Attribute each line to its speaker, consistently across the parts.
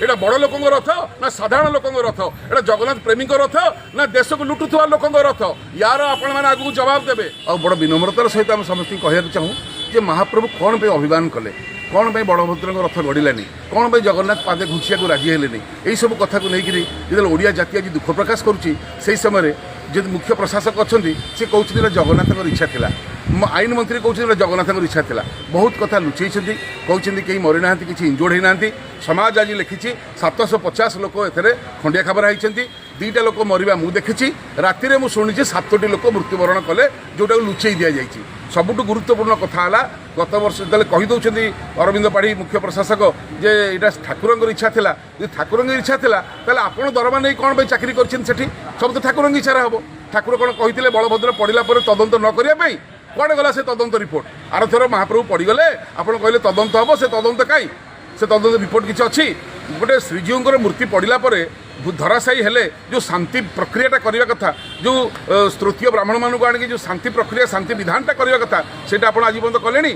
Speaker 1: এটা বড় লোক রথ না সাধারণ লোক রথ? এটা জগন্নাথ প্রেমী রথ না দেশকে লুটুয়া লোক রথ? ইয়ার আপন মানে আগুক জবাব দেবে। বড় বিনম্রতার সহিত আমি সমস্ত কহিବାକୁ চাহু যে মহাপ্রভু কোণ পাই অভিমান কলে, কোণ পাই বড়ভদ্রଙ୍କ রথ গড়িলানি, কোণ পাই জগন্নাথ পাদে ঘুঁচিବାକୁ রাজি হেলেনি, এইসব কথাকে নেইকি যেତେବେଳେ ଓଡ଼ିଆ ଜାତି ଆଜି ଦୁଃଖ ପ୍ରକାଶ କରୁଛି ସେହି ସମୟରେ ଯଦି ମୁଖ୍ୟ ପ୍ରଶାସକ ଅଛନ୍ତି ସେ କହୁଛନ୍ତି ଜଗନ୍ନାଥଙ୍କର ଇଚ୍ଛା ଥିଲା, ଆଇନ ମନ୍ତ୍ରୀ କହୁଛନ୍ତି ଜଗନ୍ନାଥଙ୍କର ଇଚ୍ଛା ଥିଲା। ବହୁତ କଥା ଲୁଚେଇଛନ୍ତି, କହୁଛନ୍ତି କେହି ମରିନାହାନ୍ତି, କିଛି ଇଞ୍ଜୋର୍ଡ ହେଇନାହାନ୍ତି। ସମାଜ ଆଜି ଲେଖିଛି 750 ଲୋକ ଏଥିରେ ଖଣ୍ଡିଆ ଖାବରା ହେଇଛନ୍ତି, 2ଟା ଲୋକ ମରିବା ମୁଁ ଦେଖିଛି, ରାତିରେ ମୁଁ ଶୁଣିଛି 7ଟି ଲୋକ ମୃତ୍ୟୁବରଣ କଲେ ଯେଉଁଟାକୁ ଲୁଚେଇ ଦିଆଯାଇଛି। ସବୁଠୁ ଗୁରୁତ୍ୱପୂର୍ଣ୍ଣ କଥା ହେଲା ଗତ ବର୍ଷ ଯେତେବେଳେ କହିଦେଉଛନ୍ତି ଅରବିନ୍ଦ ପାଢ଼ୀ ମୁଖ୍ୟ ପ୍ରଶାସକ ଯେ ଏଇଟା ଠାକୁରଙ୍କର ଇଚ୍ଛା ଥିଲା, ଯଦି ଠାକୁରଙ୍କର ଇଚ୍ଛା ଥିଲା ତାହେଲେ ଆପଣ ଦରମା ନେଇ କ'ଣ ପାଇଁ ଚାକିରି କରିଛନ୍ତି ସେଠି? ସବୁ ତ ଠାକୁରଙ୍କ ଇଚ୍ଛାରେ ହେବ। ଠାକୁର କ'ଣ କହିଥିଲେ ବଳଭଦ୍ର ପଡ଼ିଲା ପରେ ତଦନ୍ତ ନ କରିବା ପାଇଁ? କୁଆଡ଼େ ଗଲା ସେ ତଦନ୍ତ ରିପୋର୍ଟ? ଆରଥର ମହାପ୍ରଭୁ ପଡ଼ିଗଲେ ଆପଣ କହିଲେ ତଦନ୍ତ ହେବ, ସେ ତଦନ୍ତ କାହିଁ? ସେ ତଦନ୍ତ ରିପୋର୍ଟ କିଛି ଅଛି? ଗୋଟେ ଶ୍ରୀଜୀଉଙ୍କର ମୂର୍ତ୍ତି ପଡ଼ିଲା ପରେ ଧରାଶାୟୀ ହେଲେ ଯେଉଁ ଶାନ୍ତି ପ୍ରକ୍ରିୟାଟା କରିବା କଥା, ଯେଉଁ ତୃତୀୟ ବ୍ରାହ୍ମଣମାନଙ୍କୁ ଆଣିକି ଯେଉଁ ଶାନ୍ତି ପ୍ରକ୍ରିୟା ଶାନ୍ତି ବିଧାନଟା କରିବା କଥା, ସେଇଟା ଆପଣ ଆଜି ପର୍ଯ୍ୟନ୍ତ କଲେଣି?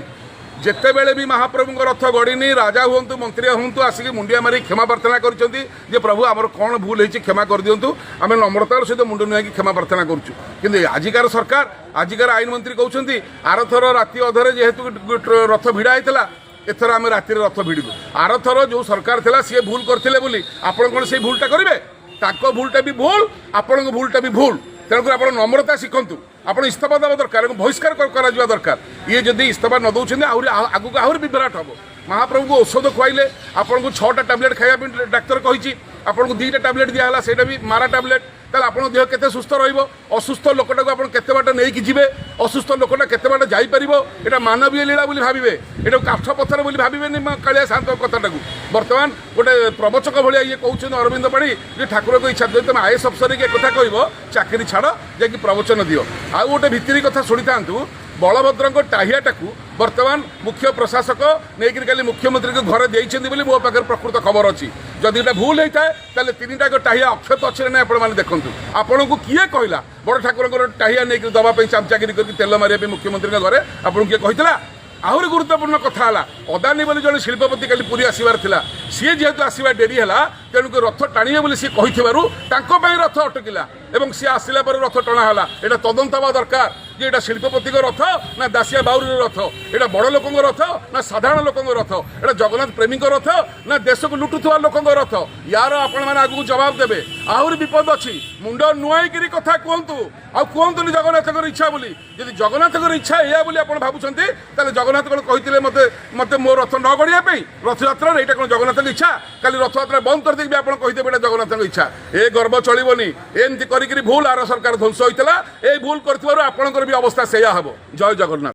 Speaker 1: ଯେତେବେଳେ ବି ମହାପ୍ରଭୁଙ୍କ ରଥ ଗଡ଼ିନି ରାଜା ହୁଅନ୍ତୁ ମନ୍ତ୍ରୀ ହୁଅନ୍ତୁ ଆସିକି ମୁଣ୍ଡିଆ ମାରି କ୍ଷମା ପ୍ରାର୍ଥନା କରିଛନ୍ତି ଯେ ପ୍ରଭୁ ଆମର କ'ଣ ଭୁଲ ହେଇଛି କ୍ଷମା କରିଦିଅନ୍ତୁ, ଆମେ ନମ୍ରତାର ସହିତ ମୁଣ୍ଡ ନୁଆଁକି କ୍ଷମା ପ୍ରାର୍ଥନା କରୁଛୁ। କିନ୍ତୁ ଆଜିକାର ସରକାର, ଆଜିକାର ଆଇନ ମନ୍ତ୍ରୀ କହୁଛନ୍ତି ଆରଥର ରାତି ଅଧରେ ଯେହେତୁ ରଥ ଭିଡ଼ା ହେଇଥିଲା ଏଥର ଆମେ ରାତିରେ ରଥ ଭିଡ଼ିବୁ। ଆରଥର ଯେଉଁ ସରକାର ଥିଲା ସିଏ ଭୁଲ କରିଥିଲେ ବୋଲି ଆପଣ କ'ଣ ସେଇ ଭୁଲଟା କରିବେ? ତାଙ୍କ ଭୁଲଟା ବି ଭୁଲ, ଆପଣଙ୍କ ଭୁଲଟା ବି ଭୁଲ। ତେଣୁକରି ଆପଣ ନମ୍ରତା ଶିଖନ୍ତୁ, ଆପଣ ଇସ୍ତଫା ଦେବା ଦରକାର ଏବଂ ବହିଷ୍କାର କରାଯିବା ଦରକାର। ଇଏ ଯଦି ଇସ୍ତଫା ନ ଦେଉଛନ୍ତି ଆହୁରି ଆଗକୁ ଆହୁରି ବିଭ୍ରାଟ ହେବ। ମହାପ୍ରଭୁଙ୍କୁ ଔଷଧ ଖୁଆଇଲେ ଆପଣଙ୍କୁ 6ଟା ଟ୍ୟାବଲେଟ୍ ଖାଇବା ପାଇଁ ଡାକ୍ତର କହିଛି, ଆପଣଙ୍କୁ 2ଟା ଟ୍ୟାବଲେଟ୍ ଦିଆହେଲା, ସେଇଟା ବି ମାରା ଟ୍ୟାବଲେଟ୍। ତାହେଲେ ଆପଣଙ୍କ ଦେହ କେତେ ସୁସ୍ଥ ରହିବ? ଅସୁସ୍ଥ ଲୋକଟାକୁ ଆପଣ କେତେ ବାଟ ନେଇକି ଯିବେ? ଅସୁସ୍ଥ ଲୋକଟା କେତେ ବାଟ ଯାଇପାରିବ? ଏଇଟା ମାନବୀୟ ଲୀଳା ବୋଲି ଭାବିବେ, ଏଇଟାକୁ କାଠ ପଥର ବୋଲି ଭାବିବେନି କାଳିଆ ସାନ୍ତ କଥାଟାକୁ। ବର୍ତ୍ତମାନ ଗୋଟେ ପ୍ରବଚକ ଭଳିଆ ଇଏ କହୁଛନ୍ତି ଅରବିନ୍ଦ ପାଢ଼ୀ ଯେ ଠାକୁରଙ୍କ ଇଚ୍ଛା, ଯଦି ତୁମେ ଆଇଏଏସ୍ ଅଫିସର କି କଥା କହିବ ଚାକିରି ଛାଡ଼ ଯାଇକି ପ୍ରବଚନ ଦିଅ। ଆଉ ଗୋଟେ ଭିତିରି କଥା ଶୁଣିଥାନ୍ତୁ, ବଳଭଦ୍ରଙ୍କ ଟାହିଆଟାକୁ ବର୍ତ୍ତମାନ ମୁଖ୍ୟ ପ୍ରଶାସକ ନେଇକରି କାଲି ମୁଖ୍ୟମନ୍ତ୍ରୀଙ୍କ ଘରେ ଦେଇଛନ୍ତି ବୋଲି ମୋ ପାଖରେ ପ୍ରକୃତ ଖବର ଅଛି। ଯଦି ଏଇଟା ଭୁଲ ହେଇଥାଏ ତାହେଲେ 3ଟାକ ଟାହିଆ ଅକ୍ଷତ ଅଛି ନା ନାହିଁ ଆପଣମାନେ ଦେଖନ୍ତୁ। ଆପଣଙ୍କୁ କିଏ କହିଲା ବଡ଼ ଠାକୁରଙ୍କର ଟାହିଆ ନେଇକରି ଦେବା ପାଇଁ ଚାମଚାଗିରି କରିକି ତେଲ ମାରିବା ପାଇଁ ମୁଖ୍ୟମନ୍ତ୍ରୀଙ୍କ ଘରେ? ଆପଣଙ୍କୁ କିଏ କହିଥିଲା? ଆହୁରି ଗୁରୁତ୍ୱପୂର୍ଣ୍ଣ କଥା ହେଲା, ଅଦାନୀ ବୋଲି ଜଣେ ଶିଳ୍ପପତି କାଲି ପୁରୀ ଆସିବାର ଥିଲା, ସିଏ ଯେହେତୁ ଆସିବା ଡେରି ହେଲା ତେଣୁକି ରଥ ଟାଣିବେ ବୋଲି ସିଏ କହିଥିବାରୁ ତାଙ୍କ ପାଇଁ ରଥ ଅଟକିଲା ଏବଂ ସିଏ ଆସିଲା ପରେ ରଥ ଟଣା ହେଲା। ଏଇଟା ତଦନ୍ତ ହେବା ଦରକାର ଯେ ଏଇଟା ଶିଳ୍ପପତିଙ୍କ ରଥ ନା ଦାସିଆ ବାଉରୀର ରଥ? ଏଇଟା ବଡ଼ ଲୋକଙ୍କ ରଥ ନା ସାଧାରଣ ଲୋକଙ୍କ ରଥ? ଏଇଟା ଜଗନ୍ନାଥ ପ୍ରେମୀଙ୍କ ରଥ ନା ଦେଶକୁ ଲୁଟୁଥିବା ଲୋକଙ୍କ ରଥ? ୟାର ଆପଣମାନେ ଆଗକୁ ଜବାବ ଦେବେ। ଆହୁରି ବିପଦ ଅଛି, ମୁଣ୍ଡ ନୁଆଁଇକିରି କଥା କୁହନ୍ତୁ, ଆଉ କୁହନ୍ତୁନି ଜଗନ୍ନାଥଙ୍କର ଇଚ୍ଛା ବୋଲି। ଯଦି ଜଗନ୍ନାଥଙ୍କର ଇଚ୍ଛା ଏଇଆ ବୋଲି ଆପଣ ଭାବୁଛନ୍ତି ତାହେଲେ ଜଗନ୍ନାଥ କ'ଣ କହିଥିଲେ ମୋତେ ମୋ ରଥ ନ ଗଡ଼ିବା ପାଇଁ ରଥଯାତ୍ରାରେ? ଏଇଟା କ'ଣ ଜଗନ୍ନାଥଙ୍କ ଇଚ୍ଛା? କାଲି ରଥଯାତ୍ରା ବନ୍ଦ କରିଦେଇକି ଆପଣ କହିଦେବେ ଏଇଟା ଜଗନ୍ନାଥଙ୍କ ଇଚ୍ଛା। ଏ ଗର୍ବ ଚଳିବନି। ଏମିତି କରିକିରି ଭୁଲ ଆର ସରକାର ଧ୍ୱଂସ ହୋଇଥିଲା, ଏଇ ଭୁଲ କରିଥିବାରୁ ଆପଣଙ୍କର ବି ଅବସ୍ଥା ସେଇଆ ହେବ। ଜୟ ଜଗନ୍ନାଥ।